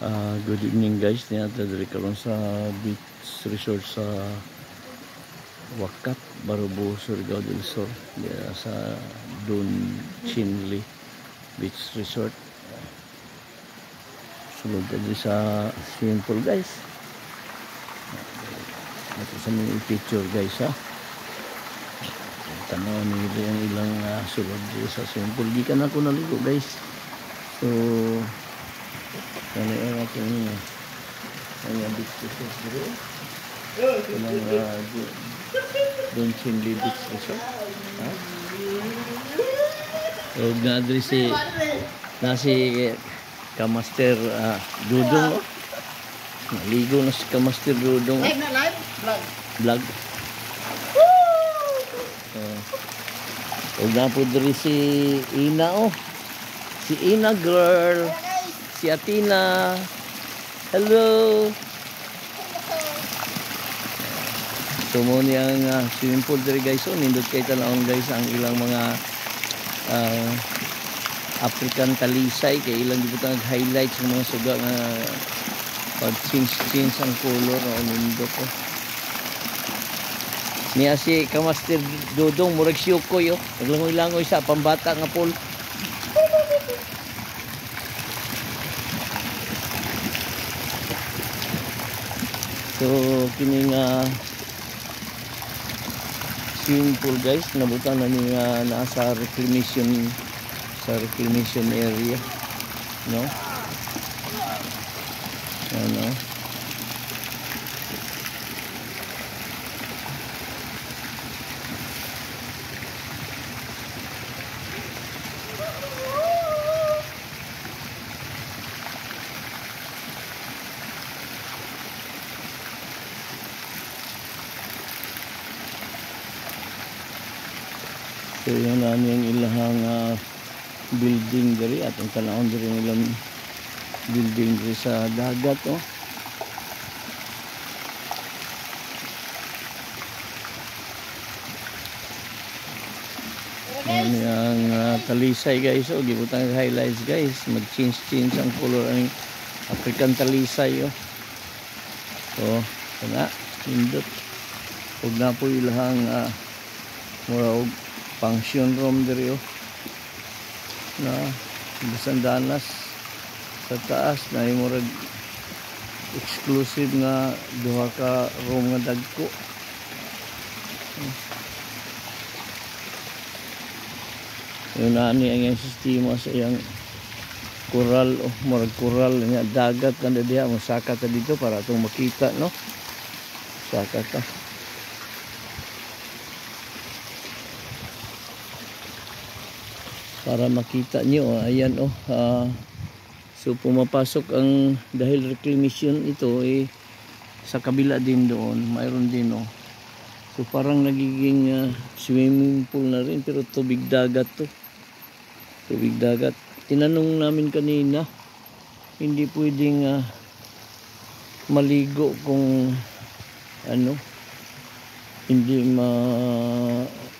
Good evening guys, niyata diri karon sa beach resort sa Wakat, Barubo, Surigao del Sur, sa Don Chinle Beach Resort. Sulod diri sa swimming pool guys. Ito sa mga picture guys ha. Tanaw nila yung ilang sulod diri sa swimming pool. Gikan ako naligo guys. So ano yung ating beach resort dito. Don Chinle Beach Resort. So nadri si Kamaster Dudong. Naligo na si Kamaster Dudong. Vlog. Na po diri si Ina si Ina girl. Si Atina. Hello. So mo niyang swimming pool diri guys. So nindot kay talawon guys ang ilang mga African talisay kay ilang gibutang highlights ng mga suga nga pag change ang color o nindot ko. Niya si Kamaster Dudong murag siyukoy yo. Naglangoy-langoy sa pambata nga pool. So kini nga swimming pool guys nabutan na ni nasa reclamation area, no? Ano? So yan na yung ilahang building diri at ang tanawon diri nilang building diri sa dagat Yan yung talisay guys gibutang highlights guys mag-change ang color ang African talisay So kana indot ug na po ilahang mura function room diri na bisandanas sa taas na murag exclusive nga duha ka room nga dagko. Yun na ni ang sistema sa iyang coral murag coral nga dagat na diha mo saka ta dito para tong makita no. Saka ta. Para makita nyo ayan so pumapasok ang dahil reclamation ito sa kabila din doon mayroon din so parang nagiging swimming pool na rin pero tubig dagat tubig dagat. Tinanong namin kanina hindi pwedeng maligo kung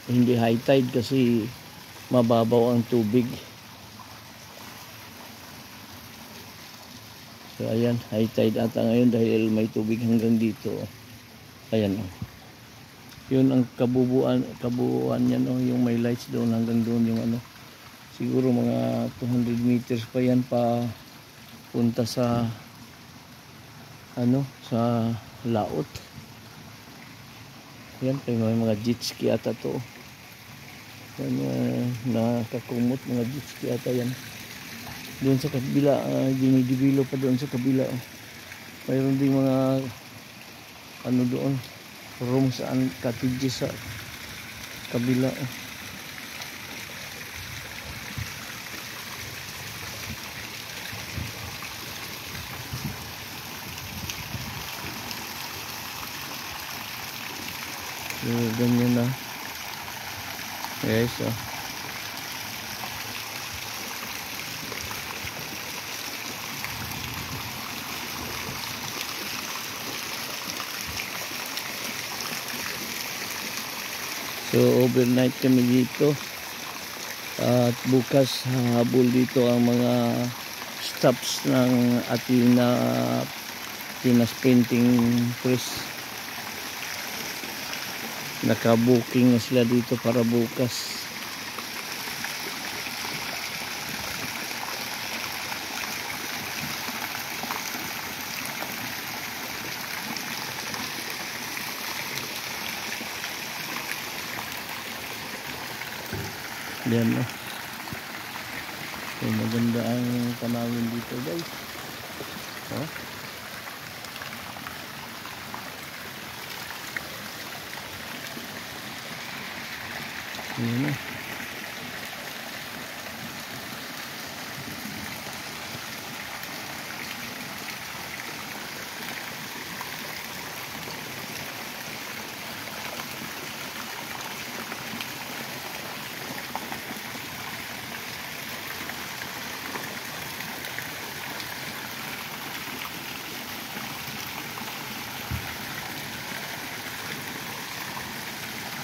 hindi high tide kasi mababaw ang tubig. So ayan, high tide ata ngayon dahil may tubig hanggang dito. Ayan Yun ang kabuuan niyan yung may lights doon hanggang doon yung siguro mga 200 meters pa yan pa punta sa sa laot. Yan may mga jet ski ata to. Nakakumot mga jet ski ata yan doon sa kabila. Dinidibilo pa doon sa kabila mayroon din mga doon rooms and cottages sa kabila ganyan na guys so overnight kami dito at bukas habol dito ang mga stops ng Athena Printing Press. Naka-booking na sila dito para bukas. Yan o. So, maganda ang tanawin dito guys. Oh. Yan o.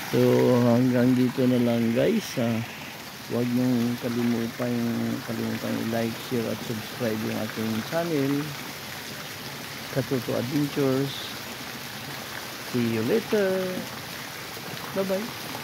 So hanggang dito na lang guys. Huwag niyong kalimutan i-like, share at subscribe yung ating channel, Katuto Adventures. See you later. Bye bye.